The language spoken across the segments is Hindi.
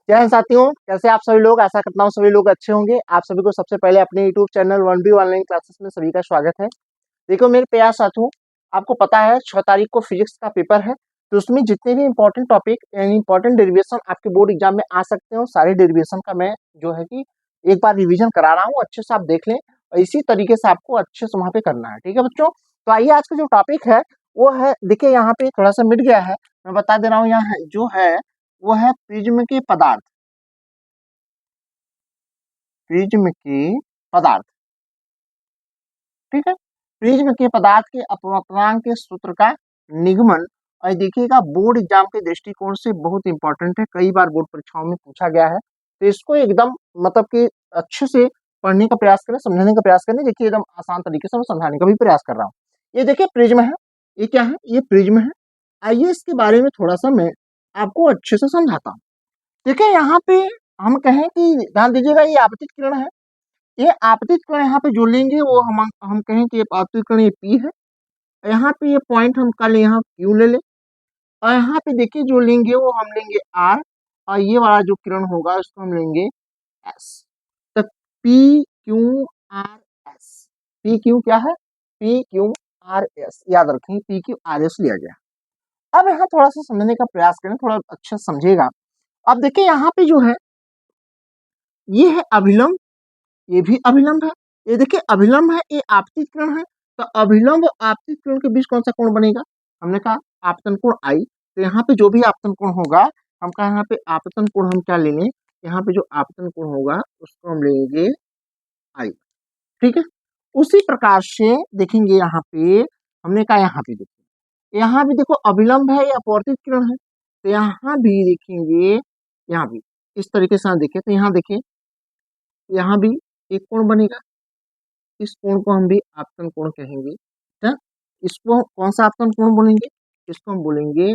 जय हिंद साथियों, कैसे आप सभी लोग। आशा करता हूँ सभी लोग अच्छे होंगे। आप सभी को सबसे पहले अपने YouTube channel 1B online classes में सभी का स्वागत है। देखो मेरे प्यार साथियों, आपको पता है 6 तारीख को फिजिक्स का पेपर है, तो उसमें जितने भी इंपॉर्टेंट टॉपिक यानी इंपॉर्टेंट डेरिवेशन आपके बोर्ड एग्जाम में आ सकते हो, सारे डेरिवेशन का मैं जो है कि एक बार रिवीजन करा रहा हूँ, अच्छे से आप देख लें और इसी तरीके से आपको अच्छे से वहाँ पे करना है। ठीक है बच्चों, तो आइए आज का जो टॉपिक है वो है, देखिए यहाँ पे थोड़ा सा मिट गया है, मैं बता दे रहा हूँ। यहाँ जो है वो है प्रिज्म के पदार्थ, प्रिज्म के पदार्थ। ठीक है, प्रिज्म के पदार्थ के अपवर्तनांक के सूत्र का निगमन। और देखिएगा बोर्ड एग्जाम के दृष्टिकोण से बहुत इंपॉर्टेंट है, कई बार बोर्ड परीक्षाओं में पूछा गया है, तो इसको एकदम मतलब कि अच्छे से पढ़ने का प्रयास करें, समझने का प्रयास करें। देखिए एकदम आसान तरीके से मैं समझाने का भी प्रयास कर रहा हूँ। ये देखिए प्रिज्म है, ये क्या है, ये प्रिज्म है। आइए इसके बारे में थोड़ा सा मैं आपको अच्छे से समझाता हूँ। देखिए यहाँ पे हम कहें कि ध्यान दीजिएगा, ये आपतित किरण है। ये आपतित कण यहाँ पे जो लेंगे वो हम कहें कि ये आपतित कण ये पी है। यहाँ पे ये पॉइंट हम कर ले, यहाँ क्यू ले ले, और यहाँ पे देखिए जो लेंगे वो हम लेंगे आर, और ये वाला जो किरण होगा उसको हम लेंगे एस। तो P Q R S, P Q क्या है, पी क्यू आर एस, याद रखेंगे पी क्यू आर एस लिया गया। अब यहाँ थोड़ा सा समझने का प्रयास करें, थोड़ा अच्छा समझेगा। अब देखिए यहाँ पे जो है ये है अभिलंब, ये भी अभिलंब है। ये देखिए अभिलंब है, ये आपतित किरण है। तो अभिलंब और आपतित किरण के बीच कौन सा कोण बनेगा, हमने कहा आपतन कोण आई। तो यहाँ पे जो भी आपतन कोण होगा, हम कहा यहाँ पे आपतन कोण हम क्या लेंगे, यहाँ पे जो आपतन कोण होगा उसको हम लेंगे आई। ठीक है, उसी प्रकार से देखेंगे यहाँ पे, हमने कहा यहाँ पे देखो, यहाँ भी देखो अभिलंब है या अपवर्तित किरण है। तो यहाँ भी देखेंगे, यहाँ भी इस तरीके से देखें तो यहाँ देखिए, यहाँ भी एक कोण बनेगा, इस कोण को हम भी आपतन कोण कहेंगे। ठीक है, इसको कौन सा आपतन कोण बोलेंगे, इसको हम बोलेंगे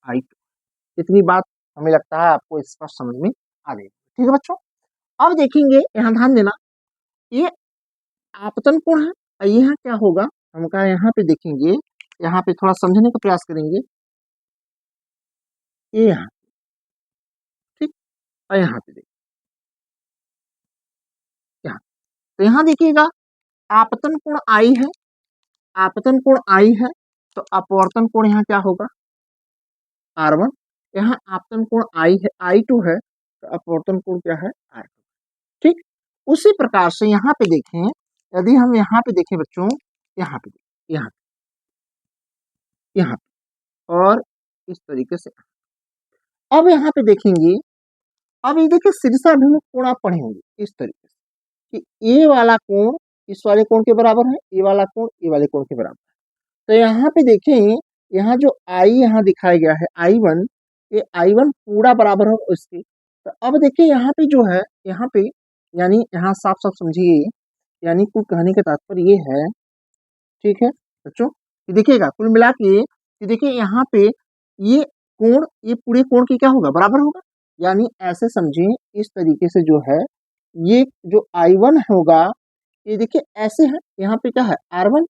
आई। इतनी बात हमें लगता है आपको स्पष्ट समझ में आ गई। ठीक है बच्चों, अब देखेंगे यहाँ ध्यान देना, ये आपतन कोण है और यहाँ क्या होगा, हम कहा यहाँ पे देखेंगे, यहाँ पे थोड़ा समझने का प्रयास करेंगे। ये यहाँ, ठीक, और यहाँ पे देखिए, यहाँ तो यहाँ देखिएगा आपतन कोण आई है, आपतन कोण आई है, तो अपवर्तन कोण यहाँ क्या होगा, R1। यहाँ आपतन कोण आई है, I2 है, तो अपवर्तन कोण क्या है, R2। ठीक, उसी प्रकार से यहाँ पे देखें, यदि हम यहाँ पे देखें बच्चों, यहाँ पे यहाँ यहाँ पे और इस तरीके से। अब यहाँ पे देखेंगे, अब ये देखिए शीर्षाभिमुख कोण आप पढ़ेंगे इस तरीके से कि ये वाला कोण इस वाले कोण के बराबर है, ये वाला कोण ये वाले कोण के बराबर है। तो यहाँ पे देखें, यहाँ जो आई यहाँ दिखाया गया है I1, ये I1 पूरा बराबर होगा उसके। तो अब देखिए यहाँ पे जो है, यहाँ पे यानी यहाँ साफ साफ समझिए, यानी कुल कहने का तात्पर्य ये है, ठीक है बच्चों, कि देखिएगा कुल मिला के कि देखिए यहाँ पे ये कोण, ये पूरे कोण की क्या होगा, बराबर होगा। यानी ऐसे समझें इस तरीके से जो है, ये जो I1 होगा, ये देखिए ऐसे है, यहाँ पे क्या है R1,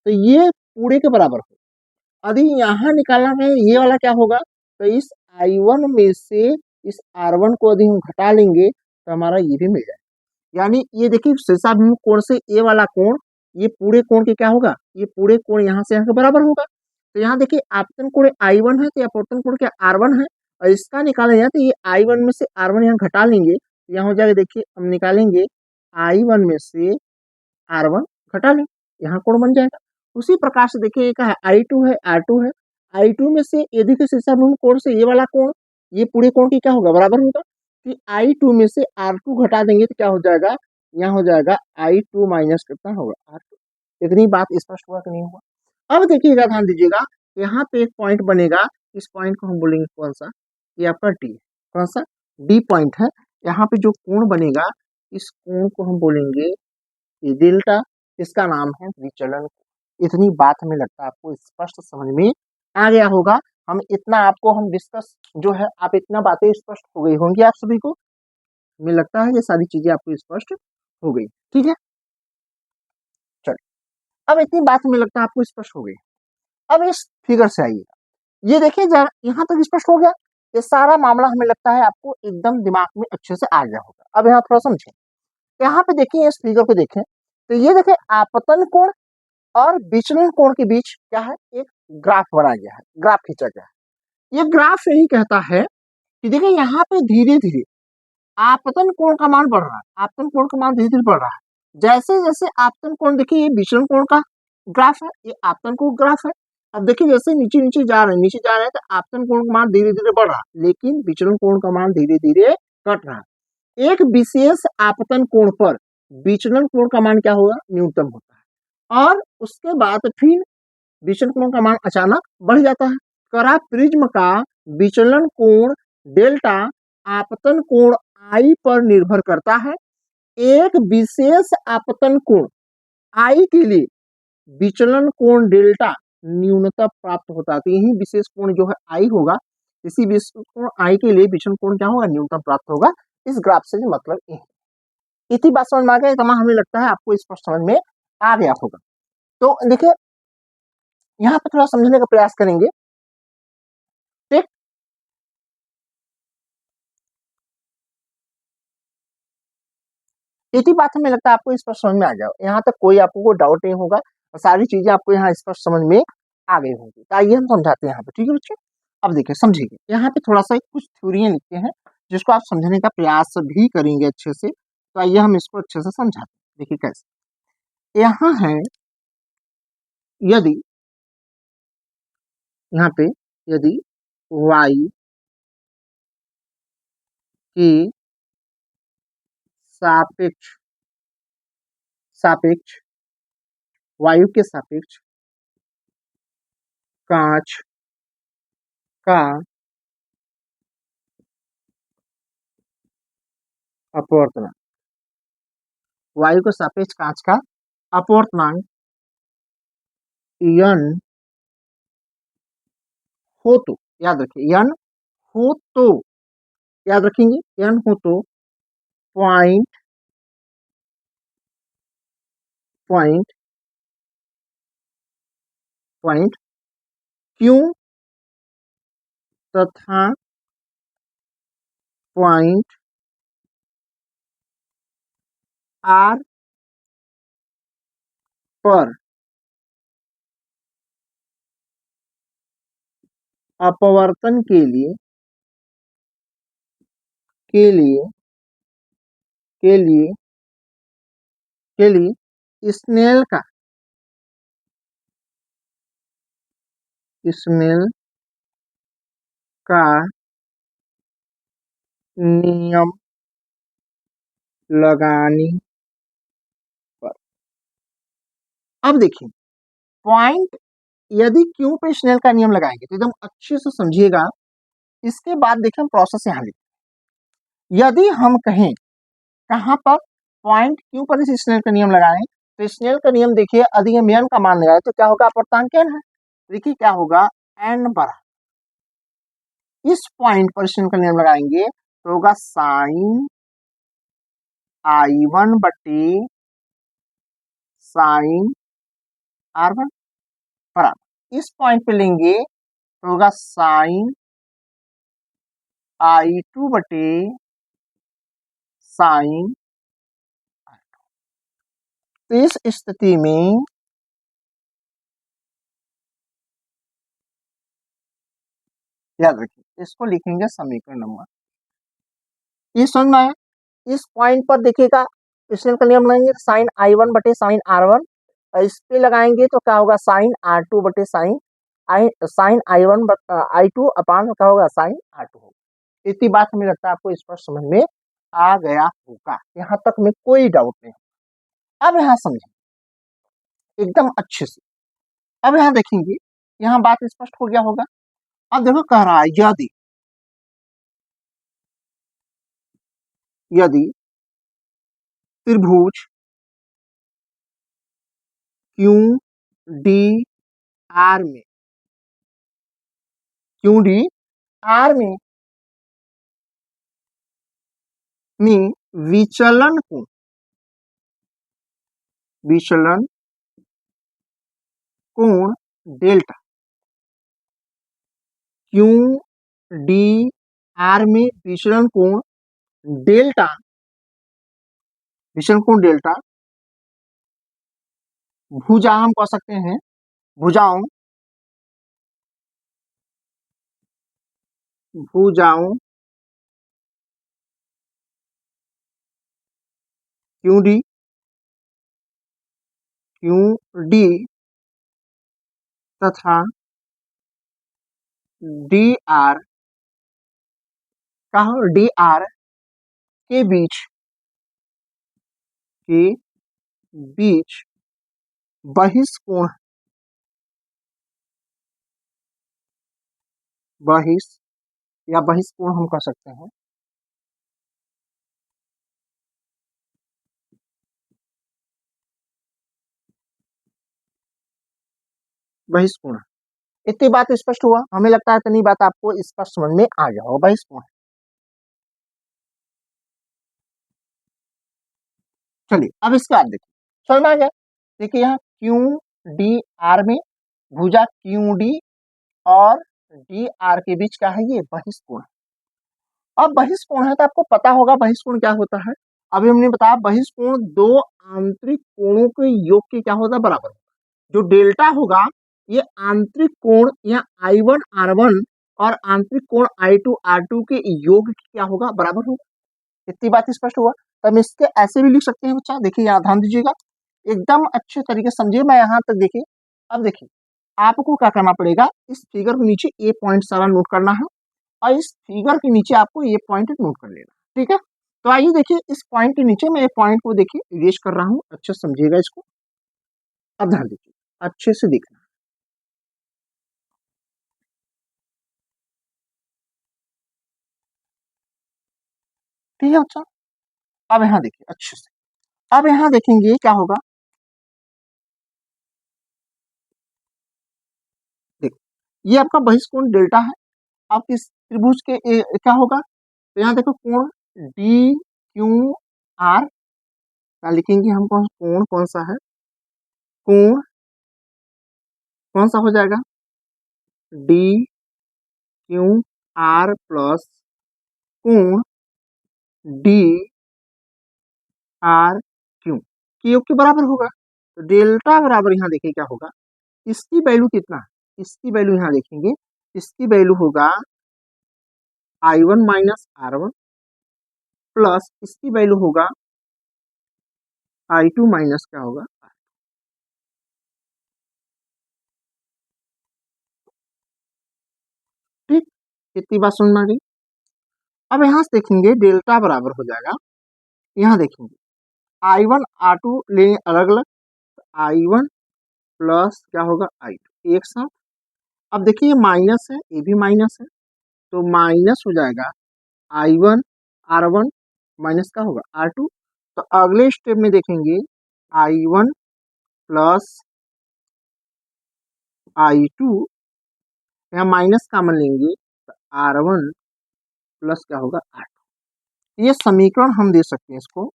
तो ये पूरे के बराबर होगा। यदि यहाँ निकालना है ये वाला क्या होगा, तो इस I1 में से इस R1 को यदि हम घटा लेंगे तो हमारा ये भी मिल जाएगा। यानी ये देखिए शीर्षाभिमुख कोण से ये वाला कोण, ये पूरे कोण के क्या होगा, ये पूरे कोण यहाँ से यहाँ के बराबर होगा। तो यहाँ देखिए आपतन कोण I1 है, तो अपवर्तन कोण क्या R1 है, और इसका निकाला जाए तो ये I1 में से R1 यहाँ घटा लेंगे, यहाँ हो जाएगा, देखिए हम निकालेंगे I1 में से R1 घटा लें, यहाँ कोण बन जाएगा। उसी प्रकार से देखिए एक है I2 है, R2 है, I2 में से यदि के शीर्षाभिमुख कोण से ये वाला कोण, ये पूरे कोण की क्या होगा, बराबर होगा। कि I2 में से R2 घटा देंगे तो क्या हो जाएगा, यहाँ हो जाएगा I2 माइनस कितना होगा, R2। इतनी बात स्पष्ट हुआ कि नहीं हुआ। अब देखिएगा ध्यान दीजिएगा, यहाँ पे एक पॉइंट बनेगा, इस पॉइंट को हम बोलेंगे कौन सा, ये आपका डी, कौन सा, डी पॉइंट है। यहाँ पे जो कोण बनेगा, इस कोण को हम बोलेंगे ये डेल्टा, इसका नाम है विचलन। इतनी बात हमें लगता है आपको स्पष्ट समझ में आ गया होगा। हम इतना आपको हम डिस्कस जो है, आप इतना बातें स्पष्ट हो गई होंगी आप सभी को, हमें लगता है ये सारी चीजें आपको स्पष्ट हो गई। ठीक है, चलिए अब इतनी बात हमें लगता है आपको स्पष्ट हो गई। अब इस फिगर से आइएगा, ये देखिए जरा यहाँ तक स्पष्ट हो गया। ये सारा मामला हमें लगता है आपको एकदम दिमाग में अच्छे से आ गया होगा। अब यहाँ थोड़ा समझें, यहाँ पे देखिए इस फिगर को देखें तो ये देखिए आपतन कोण और विचलन कोण के बीच क्या है, एक ग्राफ बनाया गया है, ग्राफ खींचा गया है। ये ग्राफ यही कहता है कि देखिए यहाँ पे धीरे धीरे आपतन कोण का मान बढ़ रहा है, आपतन कोण का मान धीरे धीरे बढ़ रहा है। जैसे जैसे आपतन कोण, देखिए ये विचलन कोण का ग्राफ है, ये आपतन कोण ग्राफ है। अब देखिए जैसे नीचे नीचे जा रहे हैं, नीचे जा रहे हैं, तो आपतन कोण का मान धीरे धीरे बढ़ रहा है, लेकिन विचलन कोण का मान धीरे धीरे घट रहा है। एक विशेष आपतन कोण पर विचलन कोण का मान क्या होगा, न्यूनतम होता है, और उसके बाद फिर विचलन कोण का मान अचानक बढ़ जाता है। करा प्रिज्म का विचलन कोण डेल्टा आपतन कोण आई पर निर्भर करता है। एक विशेष आपतन कोण आई के लिए विचलन कोण डेल्टा न्यूनतम प्राप्त होता है। तो यही विशेष कोण जो है आई होगा, इसी विशेष कोण आई के लिए विचलन कोण क्या होगा, न्यूनतम प्राप्त होगा। इस ग्राफ से मतलब ये इतनी बात समझ में आ गया, तमाम हमें लगता है आपको स्पष्ट समझ में आ गया होगा। तो देखिए यहाँ पे थोड़ा समझने का प्रयास करेंगे। ठीक, इतनी बात हमें लगता है आपको स्पष्ट समझ में आ गया, यहाँ तक कोई आपको डाउट नहीं होगा और सारी चीजें आपको यहाँ स्पष्ट समझ में आ गई होंगी। तो आइए हम समझाते हैं यहाँ पे, ठीक है बच्चे। अब देखिए समझिए, यहाँ पे थोड़ा सा कुछ थ्योरियां लिखते हैं जिसको आप समझने का प्रयास भी करेंगे अच्छे से। तो आइए हम इसको अच्छे से समझाते हैं। देखिए कैसे, यहाँ है यदि, यहाँ पे यदि y की सापेक्ष सापेक्ष वायु के सापेक्ष कांच का अपवर्तनांक, वायु के सापेक्ष कांच का अपवर्तनांक n हो तो, याद रखिए n हो तो, याद रखेंगे n हो तो पॉइंट पॉइंट पॉइंट क्यू तथा पॉइंट आर पर अपवर्तन के लिए के लिए के लिए स्नेल का नियम लगाने पर। अब देखिए पॉइंट, यदि क्यू पे स्नेल का नियम लगाएंगे तो एकदम अच्छे से समझिएगा। इसके बाद देखिए हम प्रोसेस यहाँ लिखते, यदि हम कहें कहाँ पर पॉइंट क्यू पर इस स्नेल का नियम लगाएं, तो स्नेल का नियम देखिए यदि हम n का मान लगाए तो क्या होगा, अपवर्तनांक n है, देखिए क्या होगा n बराबर, इस पॉइंट पर स्नेल का नियम लगाएंगे तो होगा साइन I1 बटे साइन R1 बराबर, इस पॉइंट पे लेंगे तो होगा साइन I2 बटे साइन। तो इस स्थिति में याद रखिए इसको लिखेंगे समीकरण नंबर, ये समझ में आया। इस पॉइंट पर देखिएगा स्नेल का नियम लगाएंगे साइन I1 बटे साइन R1, और इस पे लगाएंगे तो क्या होगा साइन R2 बटे साइन I2 अपान क्या होगा साइन R2 होगा। इतनी बात हमें लगता है आपको स्पष्ट समझ में आ गया होगा, यहाँ तक में कोई डाउट नहीं। अब यहाँ समझें एकदम अच्छे से, अब यहाँ देखेंगे यहाँ बात स्पष्ट हो गया होगा। अब देखो कह रहा है यदि यदि त्रिभुज क्यू डी आर में क्यू डी आर में विचलन कोण डेल्टा क्यू डी आर में विचलन कोण डेल्टा, विचलन कोण डेल्टा, भुजा हम कह सकते हैं, भुजाओं, भुजाओं क्यू डी, क्यू डी तथा डी आर का, डी आर के बीच, के बीच बहिष्कोण, बहिष या बहिष्कोण हम कह सकते हैं, बहिष्कोण। इतनी बात स्पष्ट हुआ, हमें लगता है इतनी बात आपको स्पष्ट समझ में आ गया हो, बहिष्कोण। चलिए अब इसके बाद देखिए, समझ में आ गया। देखिए यहाँ क्यू डी आर में भुजा क्यू डी और डी आर के बीच क्या है, ये बहिष्कोण। अब बहिष्कोण है तो आपको पता होगा बहिष्कोण क्या होता है। अभी हमने बताया बहिष्कोण दो आंतरिक कोणों के योग के क्या होता है, बराबर। जो डेल्टा होगा ये आंतरिक कोण या I1 R1 और आंतरिक कोण I2 R2 के योग की क्या होगा, बराबर होगा। इतनी बात स्पष्ट हुआ। तो हम इसके ऐसे भी लिख सकते हैं बच्चा, देखिए यहाँ ध्यान दीजिएगा, एकदम अच्छे तरीके से समझिए, मैं यहाँ तक देखिए। अब देखिए आपको क्या करना पड़ेगा, इस फिगर के नीचे ये पॉइंट सारा नोट करना है और इस फिगर के नीचे आपको ये पॉइंट नोट कर लेना, ठीक है। तो आइए देखिए इस पॉइंट के नीचे मैं ये पॉइंट को देखिए इरेज कर रहा हूँ, अच्छे से समझिएगा इसको। अब ध्यान दीजिए, अच्छे से देखना, ठीक है अच्छा। अब यहाँ देखिए अच्छे से, अब यहाँ देखेंगे क्या होगा, देखो ये आपका बहिष्कोण डेल्टा है। अब इस त्रिभुज के क्या होगा, तो यहाँ देखो कोण डी क्यू आर क्या लिखेंगे हम, कोण कौन सा है, कोण कौन सा हो जाएगा, डी क्यू आर प्लस कोण डी आर क्यू के योग के बराबर होगा। तो डेल्टा बराबर यहाँ देखिए क्या होगा, इसकी वैल्यू कितना है, इसकी वैल्यू यहाँ देखेंगे, इसकी वैल्यू होगा I1 - R1 प्लस इसकी वैल्यू होगा I2 माइनस क्या होगा, ठीक। इतनी बात समझ में आ गई। अब यहाँ से देखेंगे डेल्टा बराबर हो जाएगा, यहाँ देखेंगे I1 R2 लेंगे अलग अलग, I1 प्लस क्या होगा I2 एक साथ। अब देखिए ये माइनस है, ये भी माइनस है, तो माइनस हो जाएगा I1 R1 माइनस का होगा R2। तो अगले स्टेप में देखेंगे I1 प्लस I2, यहाँ माइनस कॉमन लेंगे तो R1 प्लस क्या होगा R2। ये समीकरण हम दे सकते हैं, इसको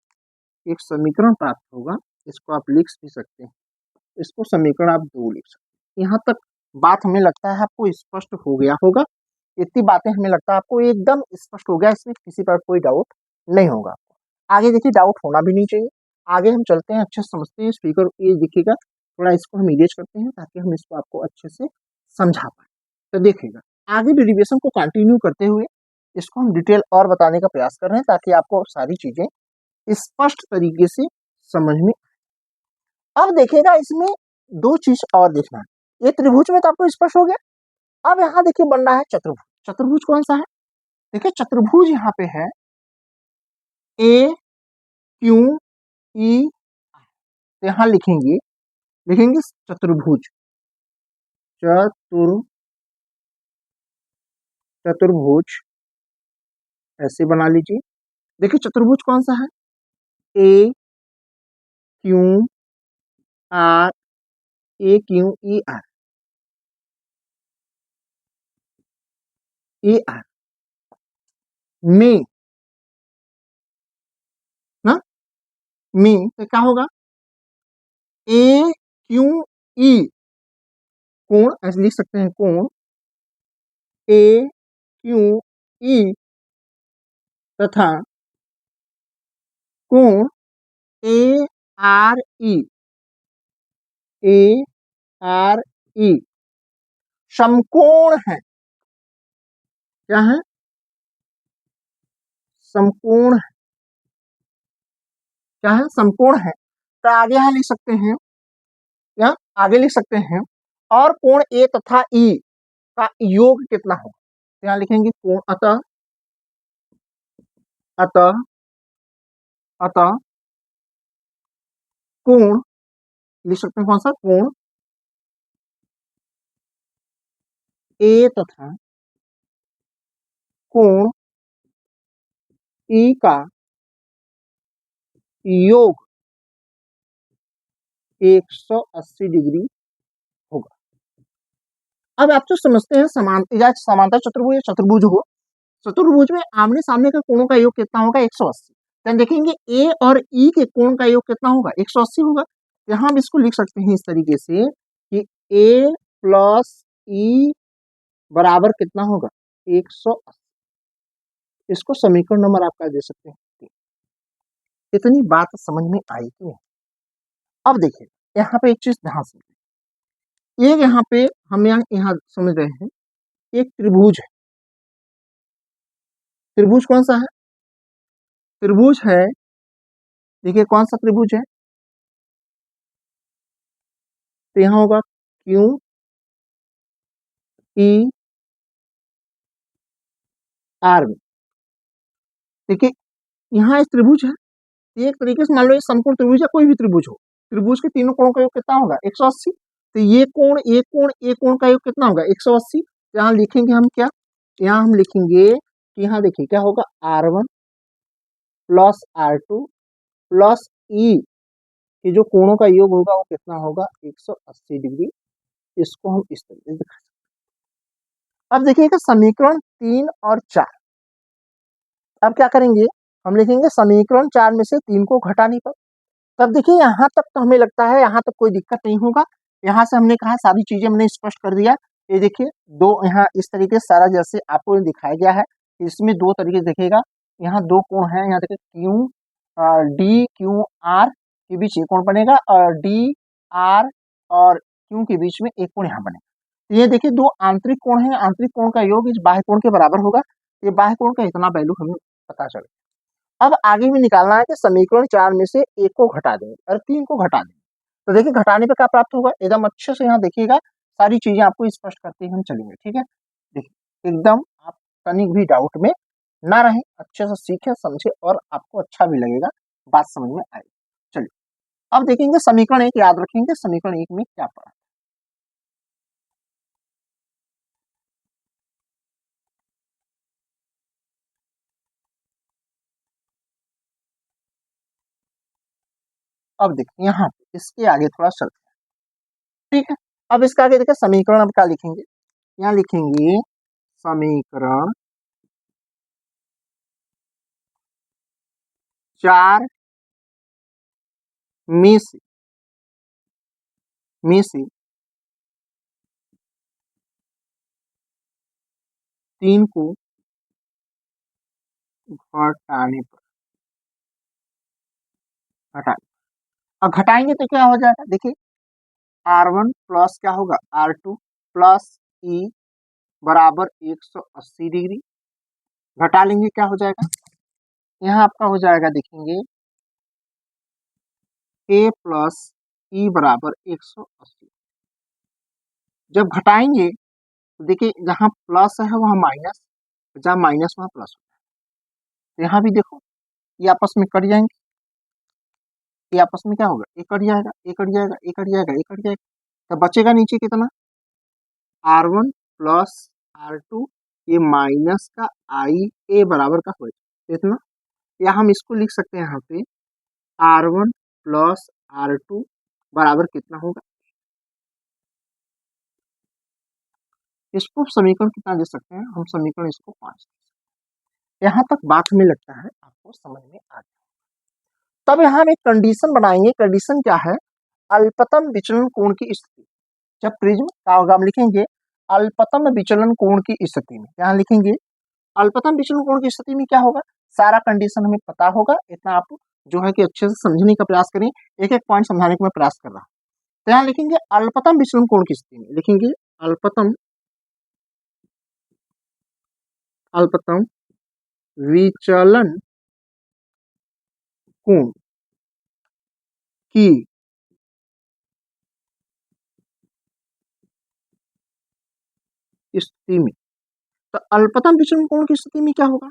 एक समीकरण प्राप्त होगा, इसको आप लिख भी सकते हैं, इसको समीकरण आप 2 लिख सकते हैं। यहाँ तक बात हमें लगता है आपको स्पष्ट हो गया होगा। इतनी बातें हमें लगता है आपको एकदम स्पष्ट हो गया, इसमें किसी पर कोई डाउट नहीं होगा। आगे देखिए डाउट होना भी नहीं चाहिए। आगे हम चलते हैं, अच्छे से समझते हैं, स्पीकर ये दिखेगा, थोड़ा इसको हम इरेज करते हैं ताकि हम इसको आपको अच्छे से समझा पाए। तो देखिएगा आगे डेरिवेशन को कंटिन्यू करते हुए इसको हम डिटेल और बताने का प्रयास कर रहे हैं ताकि आपको सारी चीजें स्पष्ट तरीके से समझ में। अब देखिएगा इसमें दो चीज और देखना है, ये त्रिभुज में तो आपको स्पष्ट हो गया। अब यहाँ देखिए बन रहा है चतुर्भुज। चतुर्भुज कौन सा है, देखिए चतुर्भुज यहाँ पे है ए क्यू ई, तो यहाँ लिखेंगे, लिखेंगे चतुर्भुज, चतुर चतुर्भुज ऐसे बना लीजिए। देखिए चतुर्भुज कौन सा है, A Q R, A Q E R, A R में ना, में तो क्या होगा, ए क्यू ई कोण ऐसे लिख सकते हैं, कोण ए क्यू ई तथा कोण ए आर ई समकोण है। क्या है? समकोण। क्या है? समकोण है। तो आगे यहाँ लिख सकते हैं, यहाँ आगे लिख सकते हैं, और कोण ए तथा ई का योग कितना होगा। यहाँ लिखेंगे कोण अतः अतः अतः कोण, लिख सकते हैं कौन सा? कोण ए तथा कोण ई का योग 180 डिग्री होगा। अब आप तो समझते हैं समांतर चतुर्भुज या चतुर्भुज हो, चतुर्भुज में आमने सामने के कोणों का योग कितना होगा? 180। तो देखेंगे ए और ई के कोण का योग कितना होगा? 180 होगा। यहाँ हम इसको लिख सकते हैं इस तरीके से कि ए प्लस ई बराबर कितना होगा? 180। इसको समीकरण नंबर आपका दे सकते हैं। इतनी बात समझ में आई कि नहीं? अब देखिए यहाँ पे एक चीज ध्यान से, एक यहाँ पे हम यहाँ समझ रहे हैं, एक त्रिभुज है। त्रिभुज कौन सा है? त्रिभुज है, देखिए कौन सा त्रिभुज है? तो यहाँ होगा क्यू ई आर में। देखिए यहाँ एक त्रिभुज है, एक तरीके से मान लो ये समकोण त्रिभुज या कोई भी त्रिभुज हो, त्रिभुज के तीनों कोणों का योग कितना होगा? 180। तो ये कोण एक कोण का योग कितना होगा? 180। यहाँ लिखेंगे हम क्या? यहाँ हम लिखेंगे कि यहाँ देखिए क्या होगा? R1 प्लस R2 प्लस ई के जो कोणों का योग होगा वो कितना होगा? 180 डिग्री। इसको हम इस तरीके से दिखा सकते हैं। अब देखिएगा समीकरण 3 और 4। अब क्या करेंगे? हम लिखेंगे समीकरण 4 में से 3 को घटाने पर। तब देखिए यहाँ तक तो हमें लगता है यहाँ तक कोई दिक्कत नहीं होगा। यहाँ से हमने कहा सारी चीजें हमने स्पष्ट कर दिया। ये देखिए दो यहाँ इस तरीके से सारा जैसे आपको दिखाया गया है, इसमें दो तरीके से देखेगा। यहाँ दो कोण है, यहाँ देखिए क्यू डी क्यू आर के बीच एक कोण बनेगा और डी आर और क्यू के बीच में एक कोण यहाँ बनेगा। तो ये देखिए दो आंतरिक कोण है, आंतरिक कोण का योग इस बाह्य कोण के बराबर होगा। ये बाह्य कोण का इतना वैल्यू हमें पता चले। अब आगे भी निकालना है कि समीकरण 4 में से एक को घटा देंगे और 3 को घटा देंगे। तो देखिए घटाने पे क्या प्राप्त होगा? एकदम अच्छे से यहाँ देखिएगा, सारी चीजें आपको स्पष्ट करते ही हम चलेंगे। ठीक है, देखिए एकदम आप तनिक भी डाउट में ना रहे, अच्छे से सीखे समझे और आपको अच्छा भी लगेगा, बात समझ में आएगी। चलिए अब देखेंगे समीकरण 1, याद रखेंगे समीकरण 1 में क्या पड़ा। अब देखिए यहाँ इसके आगे थोड़ा चलते हैं। ठीक है, अब इसका आगे देखिए समीकरण अब क्या लिखेंगे? यहाँ लिखेंगे समीकरण 4 में से 3 को घटाने पर घटाने और घटाएंगे तो क्या हो जाएगा? देखिए R1 प्लस क्या होगा? R2 प्लस ई बराबर 180 डिग्री। घटा लेंगे क्या हो जाएगा? यहाँ आपका हो जाएगा, देखेंगे A प्लस ई बराबर 180। जब घटाएंगे तो देखिए जहाँ प्लस है वहाँ माइनस, जहाँ माइनस वहाँ प्लस होता है। तो यहाँ भी देखो ये आपस में कट जाएंगे, ये आपस में क्या होगा? ये कट जाएगा, ये कट जाएगा, ये कट जाएगा, ये कट जाएगा। तो बचेगा नीचे कितना? R1 प्लस R2, ये माइनस का आई ए बराबर का हो जाएगा इतना, या हम इसको लिख सकते हैं यहाँ पे R1 प्लस R2 बराबर कितना होगा? इसको समीकरण कितना दे सकते हैं हम? समीकरण इसको 5। यहाँ तक बात हमें लगता है आपको समझ में आ गया। तब यहाँ हम एक कंडीशन बनाएंगे। कंडीशन क्या है? अल्पतम विचलन कोण की स्थिति। जब प्रिज्म का होगा हम लिखेंगे अल्पतम विचलन कोण की स्थिति में, यहाँ लिखेंगे अल्पतम विचलन कोण की स्थिति में क्या होगा? सारा कंडीशन हमें पता होगा, इतना आप जो है कि अच्छे से समझने का प्रयास करें। एक एक पॉइंट समझाने का मैं प्रयास कर रहा हूँ। तो यहाँ लिखेंगे अल्पतम विचलन कोण की स्थिति में, लिखेंगे अल्पतम अल्पतम विचलन कोण की स्थिति में, तो अल्पतम विचलन कोण की स्थिति में क्या होगा,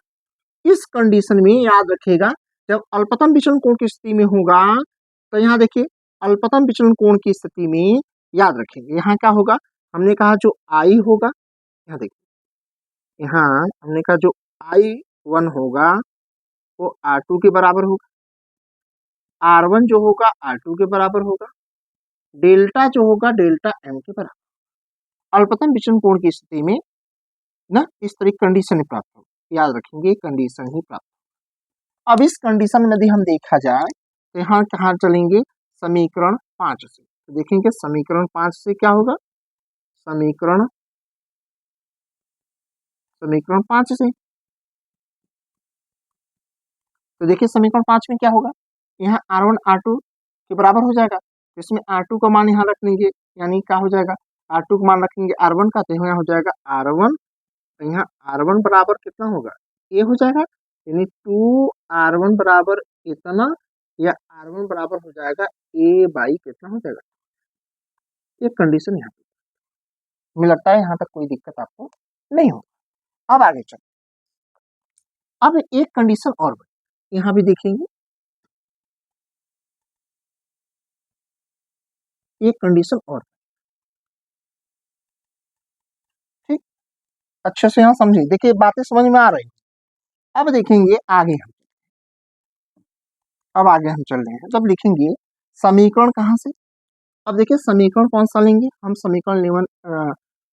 इस कंडीशन में याद रखिएगा, जब अल्पतम विचलन कोण की स्थिति में होगा तो यहाँ देखिए अल्पतम विचलन कोण की स्थिति में याद रखेंगे यहाँ क्या होगा, हमने कहा जो आई होगा, यहाँ देखिए यहाँ हमने कहा जो I1 होगा वो R2 के बराबर होगा, R1 जो होगा R2 के बराबर होगा, डेल्टा जो होगा डेल्टा M के बराबर। अल्पतम विचलन कोण की स्थिति में ना इस तरह की कंडीशन प्राप्त हो, याद रखेंगे कंडीशन ही प्राप्त। अब इस कंडीशन में यदि हम देखा जाए तो यहाँ कहाँ चलेंगे, समीकरण 5 से, तो देखेंगे समीकरण 5 से क्या होगा, समीकरण समीकरण 5 से, तो देखिए समीकरण 5 में क्या होगा, यहाँ R1 R2 के बराबर हो जाएगा, तो इसमें R2 का मान यहाँ रख लेंगे, यानी क्या हो जाएगा, R2 का मान रखेंगे R1 का, तो यहाँ हो जाएगा R1, तो यहाँ R1 बराबर कितना होगा, ये हो जाएगा, यानी 2R1 बराबर इतना, या R1 बराबर हो जाएगा A बाई कितना हो जाएगा, ये कंडीशन यहाँ पे मुझे लगता है यहाँ तक कोई दिक्कत आपको नहीं हो। अब आगे चलो, अब एक कंडीशन और यहाँ भी देखेंगे, एक कंडीशन और, ठीक, अच्छे से यहाँ समझिए, देखिए बातें समझ में आ रही। अब देखेंगे आगे हम, अब आगे हम चल रहे हैं, जब लिखेंगे समीकरण कहाँ से, अब देखिए समीकरण कौन सा लेंगे हम, समीकरण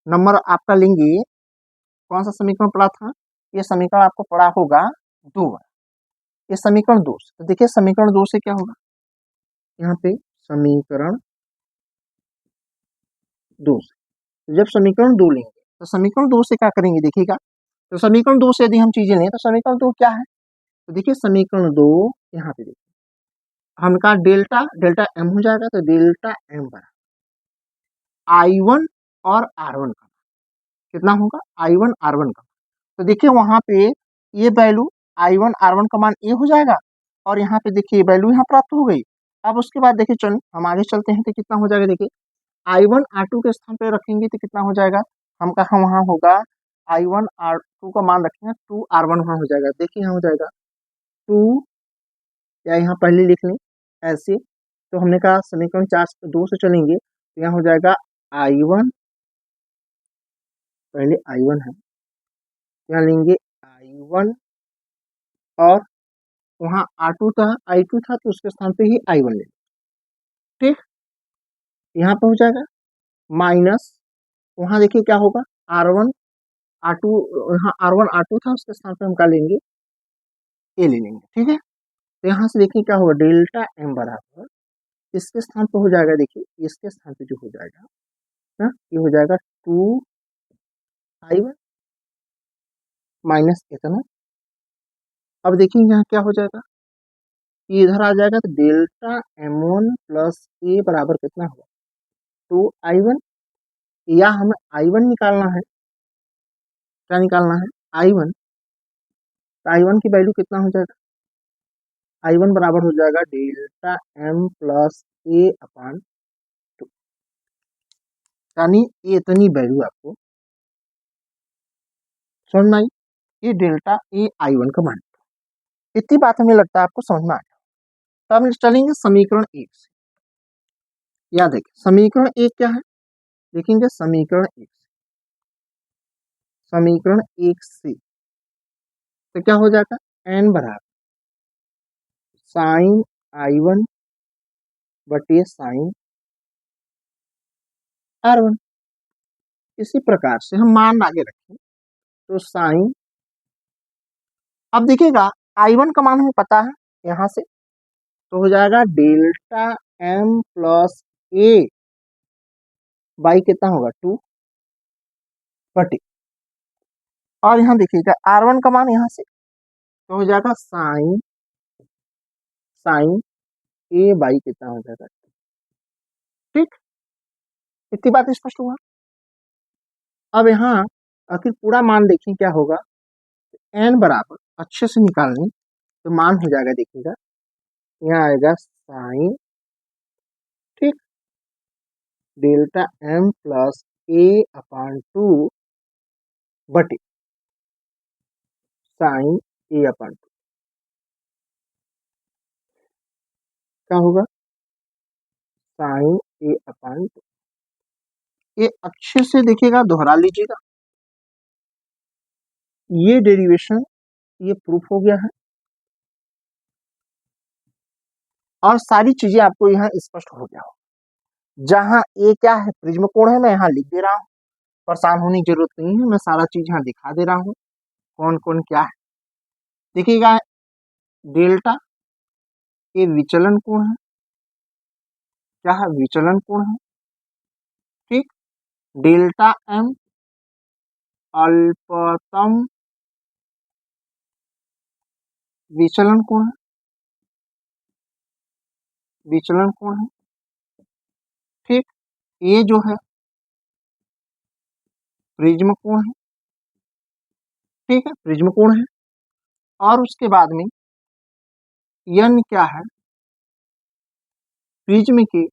नंबर आपका लेंगे, कौन सा समीकरण पढ़ा था, ये समीकरण आपको पढ़ा होगा 2 बार, ये समीकरण 2 से, तो देखिए समीकरण 2 से क्या होगा, यहाँ पे समीकरण 2 से, तो जब समीकरण 2 लेंगे तो समीकरण 2 से क्या करेंगे देखिएगा, तो समीकरण 2 से यदि हम चीजें लें तो समीकरण 2 क्या है, तो देखिए समीकरण 2 यहाँ पे देखिए हम कहा डेल्टा डेल्टा एम हो जाएगा, तो डेल्टा एम बराबर I1 और R1 का कितना होगा, I1 R1 का, तो देखिए वहां पे ये वैल्यू I1 R1 का मान ये हो जाएगा, और यहाँ पे देखिए वैल्यू यहाँ प्राप्त हो गई। अब उसके बाद देखिए चल हम आगे चलते हैं तो कितना हो जाएगा, देखिए I1 R2 के स्थान पे रखेंगे तो कितना हो जाएगा, हम कहा वहां होगा I1 R2 का मान रखेंगे 2R1 वहां हो जाएगा, देखिए यहाँ हो जाएगा 2, या यहाँ पहले लिख लें ऐसे, तो हमने कहा समीकरण 2 से चलेंगे तो यहाँ हो जाएगा I1, पहले I1 है, यहाँ लेंगे I1, और वहाँ R2 था I2 था, तो उसके स्थान पे ही I1 ले, ठीक, यहाँ पे हो जाएगा माइनस, वहाँ देखिए क्या होगा R1 R2, यहाँ R1 R2 था, उसके स्थान पे हम क्या लेंगे, ए ले लेंगे, ठीक है, तो यहाँ से देखिए क्या होगा, डेल्टा एम बराबर इसके स्थान पे हो जाएगा, देखिए इसके स्थान पे जो हो जाएगा ना, ये हो जाएगा 2I1 माइनस इतना, अब देखिए यहाँ क्या हो जाएगा, ये इधर आ जाएगा, तो डेल्टा M1 प्लस ए बराबर कितना होगा, 2I1, या हमें I1 निकालना है, क्या निकालना है I1, तो I1 की वैल्यू कितना हो जाएगा, I1 बराबर हो जाएगा डेल्टा M प्लस ए अपान 2, यानी ये इतनी वैल्यू आपको समझ में आई, ये डेल्टा ए I1 का मान, इतनी बात हमें लगता है आपको समझ में आ गया। तो हम चलेंगे समीकरण 1 से, याद है समीकरण 1 क्या है, देखेंगे समीकरण 1 से, समीकरण 1 से तो क्या हो जाएगा, n बराबर साइन I1 बटे साइन R1, इसी प्रकार से हम मान आगे रखें तो साइन, अब देखिएगा I1 का मान हमें पता है यहाँ से, तो हो जाएगा delta M plus A by कितना होगा 2 बटे, और यहाँ देखिएगा R1 का मान यहाँ से तो हो जाएगा साइन साइन ए बाई कितना हो जाएगा। ठीक, इतनी बात स्पष्ट हुआ। अब यहाँ आखिर पूरा मान देखें क्या होगा, एन बराबर अच्छे से निकालने तो मान हो जाएगा, देखिएगा यहाँ आएगा साइन, ठीक, डेल्टा एम प्लस ए अपान 2 बटे साइन ए अपान 2, क्या होगा साइन ए अपान 2। ये अच्छे से देखिएगा, दोहरा लीजिएगा, ये डेरिवेशन ये प्रूफ हो गया है और सारी चीजें आपको यहाँ स्पष्ट हो गया हो। जहां ए क्या है, प्रिज्म कोण है, मैं यहाँ लिख दे रहा हूँ, परेशान होने की जरूरत नहीं है, मैं सारा चीज यहाँ दिखा दे रहा हूँ कौन कौन क्या है। देखिएगा डेल्टा ये विचलन कोण है, क्या है विचलन कोण है, ठीक, डेल्टा एम अल्पतम विचलन कोण है, विचलन कोण है, ठीक, ये जो है प्रिज्म कोण है, ठीक है प्रिज्म कोण है, और उसके बाद में यन क्या है, प्रिज्म की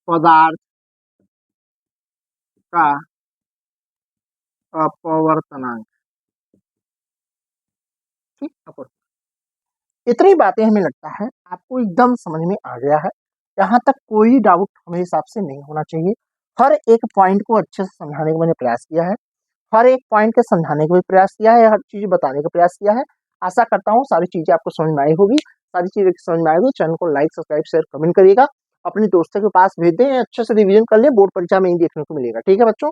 पदार्थ का अपवर्तनांक, ठीक, इतनी बातें हमें लगता है आपको एकदम समझ में आ गया है। यहाँ तक कोई डाउट हमारे हिसाब से नहीं होना चाहिए। हर एक पॉइंट को अच्छे से समझाने का मैंने प्रयास किया है, हर एक पॉइंट के समझाने का भी प्रयास किया है, हर चीज बताने का प्रयास किया है। आशा करता हूँ सारी चीजें आपको समझ में आई होगी। सारी चीजें समझ में आएगी, चैनल को लाइक सब्सक्राइब शेयर कमेंट करिएगा, अपने दोस्तों के पास भेज दें, अच्छे से रिवीजन कर ले, बोर्ड परीक्षा में ही देखने को मिलेगा। ठीक है बच्चों।